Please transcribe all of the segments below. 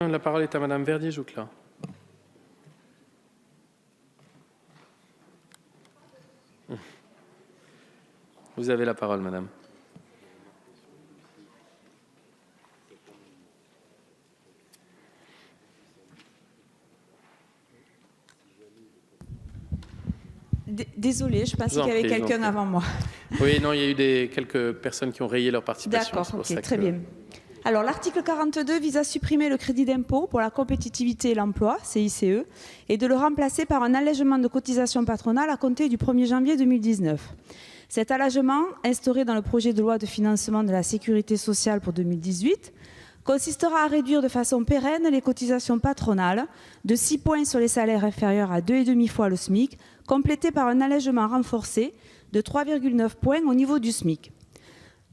La parole est à Madame Verdier-Joucla. Vous avez la parole, Madame. Désolée, je pensais qu'il y avait quelqu'un avant moi. Oui, non, il y a eu quelques personnes qui ont rayé leur participation. D'accord, ok, très bien. Alors, l'article 42 vise à supprimer le crédit d'impôt pour la compétitivité et l'emploi, CICE, et de le remplacer par un allègement de cotisation patronale à compter du 1er janvier 2019. Cet allègement, instauré dans le projet de loi de financement de la sécurité sociale pour 2018, consistera à réduire de façon pérenne les cotisations patronales de 6 points sur les salaires inférieurs à 2,5 fois le SMIC, complété par un allègement renforcé de 3,9 points au niveau du SMIC.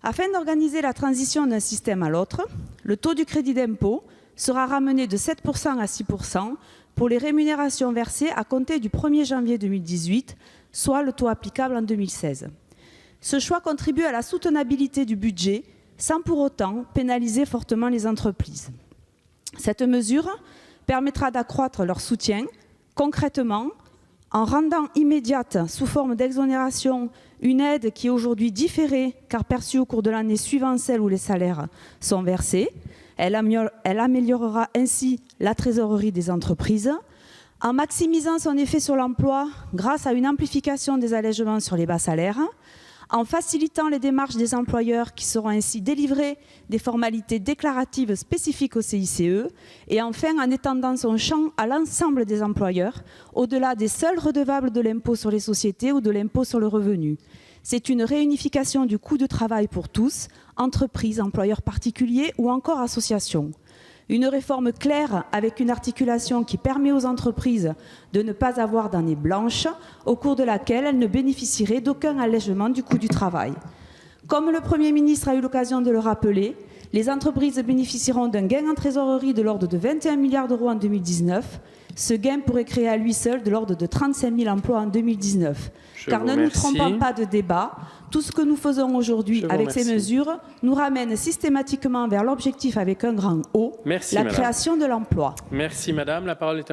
Afin d'organiser la transition d'un système à l'autre, le taux du crédit d'impôt sera ramené de 7% à 6% pour les rémunérations versées à compter du 1er janvier 2018, soit le taux applicable en 2016. Ce choix contribue à la soutenabilité du budget sans pour autant pénaliser fortement les entreprises. Cette mesure permettra d'accroître leur soutien concrètement en rendant immédiate, sous forme d'exonération, une aide qui est aujourd'hui différée car perçue au cours de l'année suivant celle où les salaires sont versés. Elle améliorera ainsi la trésorerie des entreprises, en maximisant son effet sur l'emploi grâce à une amplification des allègements sur les bas salaires, en facilitant les démarches des employeurs qui seront ainsi délivrés des formalités déclaratives spécifiques au CICE et enfin en étendant son champ à l'ensemble des employeurs, au-delà des seuls redevables de l'impôt sur les sociétés ou de l'impôt sur le revenu. C'est une réunification du coût de travail pour tous, entreprises, employeurs particuliers ou encore associations. Une réforme claire avec une articulation qui permet aux entreprises de ne pas avoir d'année blanche au cours de laquelle elles ne bénéficieraient d'aucun allègement du coût du travail. Comme le Premier ministre a eu l'occasion de le rappeler, les entreprises bénéficieront d'un gain en trésorerie de l'ordre de 21 milliards d'euros en 2019. Ce gain pourrait créer à lui seul de l'ordre de 35 000 emplois en 2019. Car ne nous trompons pas de débat, tout ce que nous faisons aujourd'hui avec ces mesures nous ramène systématiquement vers l'objectif avec un grand O, la création de l'emploi. Merci Madame. La parole est à Monsieur